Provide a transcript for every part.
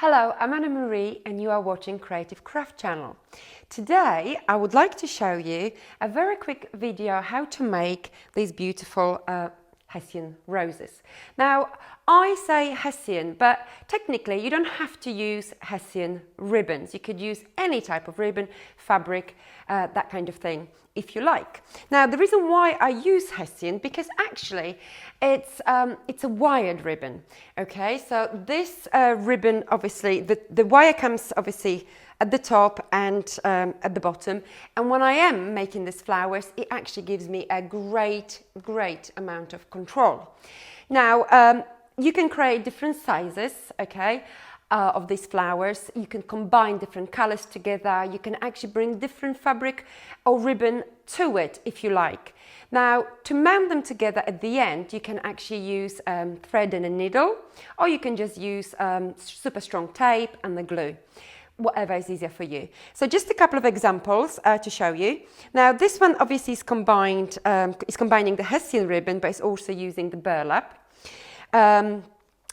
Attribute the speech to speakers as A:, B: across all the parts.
A: Hello, I'm Anna Marie and you are watching Creative Craft Channel. Today I would like to show you a very quick video how to make these beautiful Hessian roses. Now I say Hessian, but technically you don't have to use Hessian ribbons. You could use any type of ribbon, fabric, that kind of thing if you like. Now the reason why I use Hessian, because actually it's a wired ribbon. Okay, so this ribbon, obviously the wire comes obviously at the top and at the bottom, and when I am making these flowers it actually gives me a great amount of control. Now you can create different sizes, okay, of these flowers. You can combine different colors together. You can actually bring different fabric or ribbon to it if you like. Now to mount them together at the end you can actually use thread and a needle, or you can just use super strong tape and the glue, whatever is easier for you. So just a couple of examples to show you. Now this one obviously is combining the Hessian ribbon, but it's also using the burlap.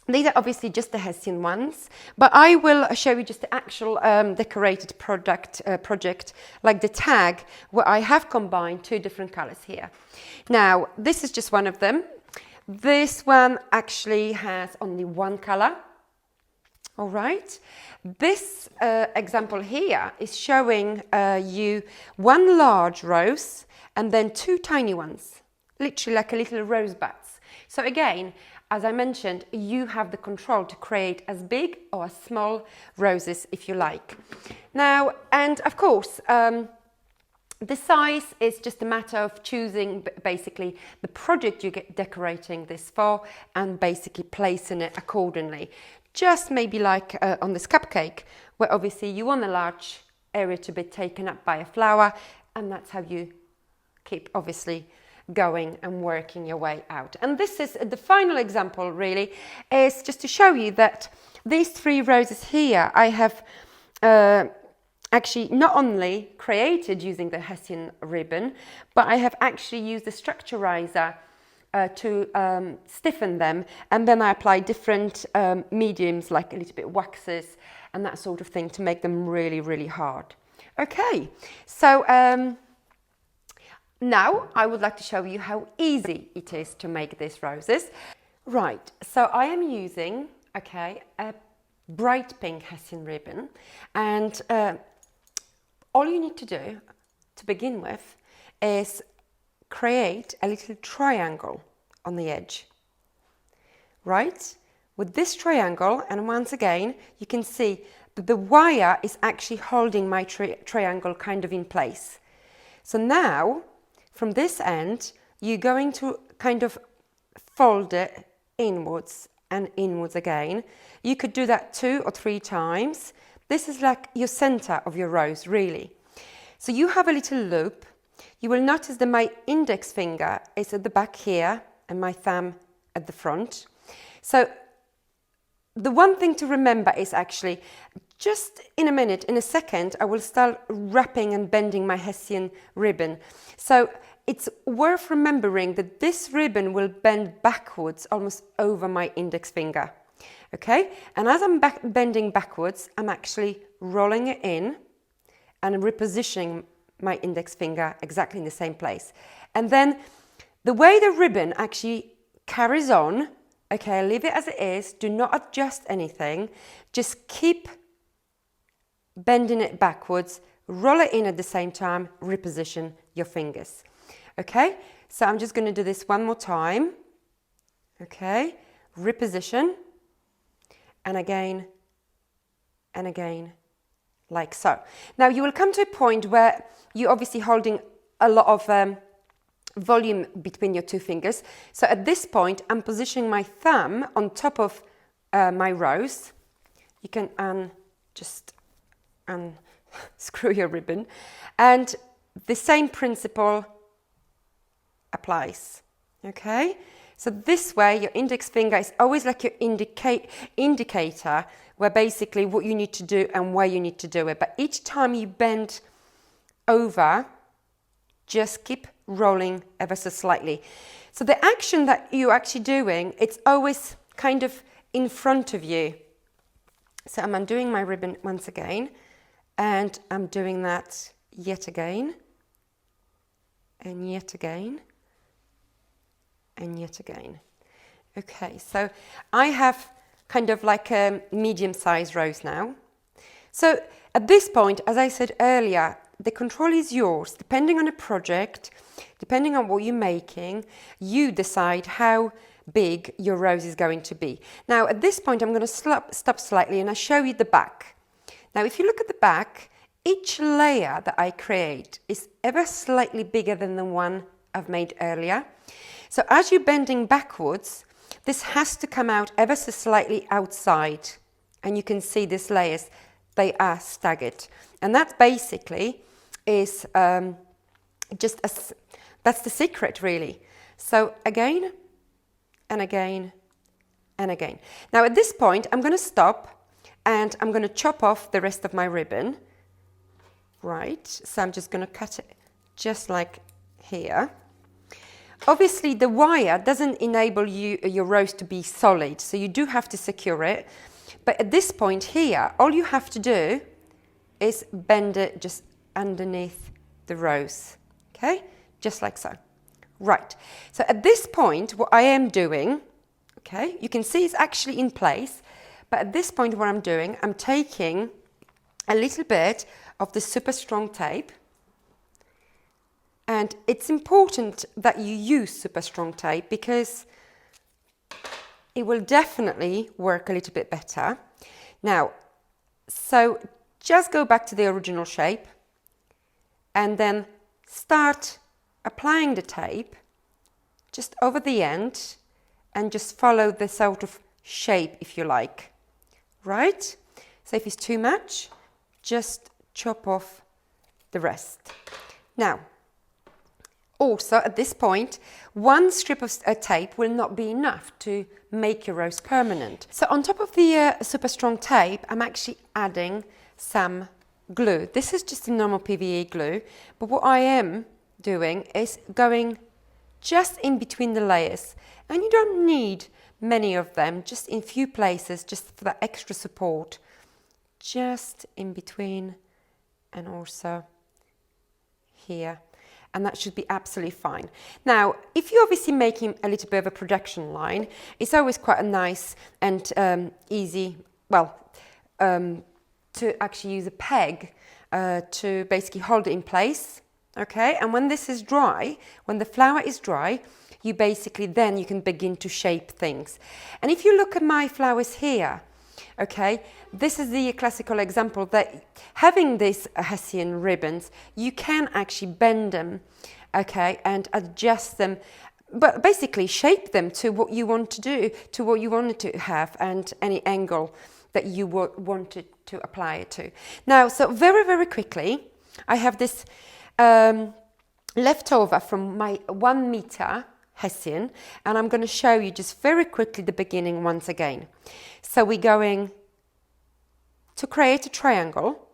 A: These are obviously just the Hessian ones, but I will show you just the actual decorated project like the tag, where I have combined two different colors here. Now this is just one of them. This one actually has only one color. All right, this example here is showing you one large rose and then two tiny ones, literally like a little rose buds. So again, as I mentioned, you have the control to create as big or as small roses if you like. Now, and of course, the size is just a matter of choosing basically the project you get decorating this for and basically placing it accordingly. Just maybe like on this cupcake, where obviously you want a large area to be taken up by a flower, and that's how you keep obviously going and working your way out. And this is the final example, really, is just to show you that these three roses here I have actually not only created using the Hessian ribbon, but I have actually used the structurizer to stiffen them, and then I apply different mediums like a little bit waxes and that sort of thing to make them really hard. Okay, so now I would like to show you how easy it is to make these roses. Right, so I am using, okay, a bright pink Hessian ribbon, and all you need to do to begin with is create a little triangle on the edge. Right, with this triangle, and once again you can see that the wire is actually holding my triangle kind of in place. So now from this end you're going to kind of fold it inwards and inwards again. You could do that 2 or 3 times. This is like your center of your rose, really. So you have a little loop. You will notice that my index finger is at the back here and my thumb at the front. So the one thing to remember is actually just in a minute, in a second, I will start wrapping and bending my Hessian ribbon. So it's worth remembering that this ribbon will bend backwards almost over my index finger. Okay, and as I'm bending backwards, I'm actually rolling it in and repositioning my index finger exactly in the same place. And then the way the ribbon actually carries on, okay, leave it as it is, do not adjust anything, just keep bending it backwards, roll it in at the same time, reposition your fingers. Okay, so I'm just going to do this one more time. Okay, reposition, and again, like so. Now you will come to a point where you're obviously holding a lot of volume between your two fingers. So at this point, I'm positioning my thumb on top of my rose. You can just unscrew your ribbon, and the same principle applies. Okay, so this way your index finger is always like your indicator, where basically what you need to do and where you need to do it. But each time you bend over, just keep rolling ever so slightly. So the action that you're actually doing, it's always kind of in front of you. So I'm undoing my ribbon once again, and I'm doing that yet again, and yet again, and yet again. Okay, so I have kind of like a medium-sized rose now. So at this point, as I said earlier, the control is yours. Depending on the project, depending on what you're making, you decide how big your rose is going to be. Now at this point I'm going to stop slightly and I show you the back. Now if you look at the back, each layer that I create is ever slightly bigger than the one I've made earlier. So as you're bending backwards, this has to come out ever so slightly outside, and you can see these layers, they are staggered, and that basically is that's the secret really. So again and again and again. Now at this point I'm going to stop and I'm going to chop off the rest of my ribbon. Right, so I'm just going to cut it just like here. Obviously the wire doesn't enable your rose to be solid, so you do have to secure it. But at this point here, all you have to do is bend it just underneath the rose, okay? Just like so. Right, so at this point what I am doing, okay, you can see it's actually in place, but at this point what I'm doing, I'm taking a little bit of the super strong tape, and it's important that you use super strong tape because it will definitely work a little bit better. Now, so just go back to the original shape and then start applying the tape just over the end and just follow the sort of shape if you like, right? So if it's too much, just chop off the rest. Now, also at this point, one strip of tape will not be enough to make your rose permanent. So on top of the super strong tape, I'm actually adding some glue. This is just a normal PVA glue, but what I am doing is going just in between the layers, and you don't need many of them, just in few places, just for that extra support, just in between and also here, and that should be absolutely fine. Now if you're obviously making a little bit of a production line, it's always quite a nice and easy, well, to actually use a peg to basically hold it in place. Okay, and when this is dry, when the flower is dry, you basically then you can begin to shape things. And if you look at my flowers here, okay, this is the classical example that having these Hessian ribbons, you can actually bend them, okay, and adjust them, but basically shape them to what you want to do, to what you wanted to have, and any angle that you wanted to apply it to. Now, so very, very quickly, I have this leftover from my 1 meter Hessian, and I'm going to show you just very quickly the beginning once again. So we're going to create a triangle,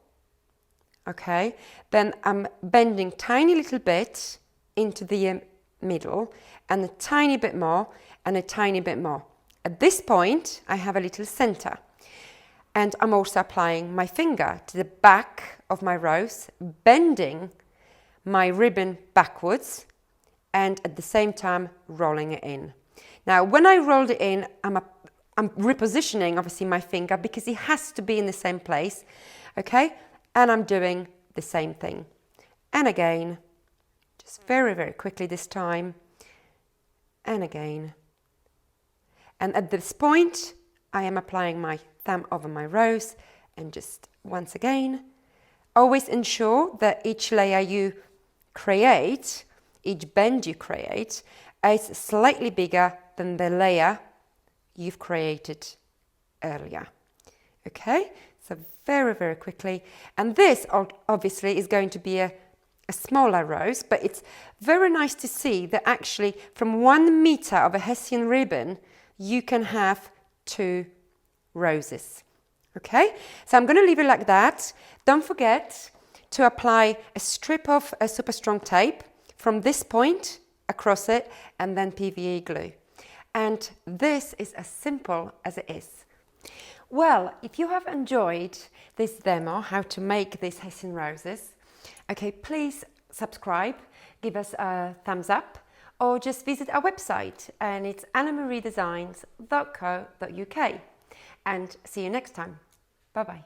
A: okay, then I'm bending tiny little bit into the middle, and a tiny bit more, and a tiny bit more. At this point I have a little center, and I'm also applying my finger to the back of my rose, bending my ribbon backwards and at the same time rolling it in. Now when I rolled it in, I'm repositioning obviously my finger because it has to be in the same place, okay, and I'm doing the same thing, and again, just very, very quickly this time, and again, and at this point I am applying my thumb over my rose, and just once again, always ensure that each layer you create, each bend you create, is slightly bigger than the layer you've created earlier. Okay, so very, very quickly, and this obviously is going to be a smaller rose, but it's very nice to see that actually from 1 meter of a Hessian ribbon you can have 2 roses. Okay, so I'm going to leave it like that. Don't forget to apply a strip of super strong tape from this point across it, and then PVA glue. And this is as simple as it is. Well, if you have enjoyed this demo, how to make these Hessian roses, okay, please subscribe, give us a thumbs up, or just visit our website, and it's annamariedesigns.co.uk. And see you next time. Bye-bye.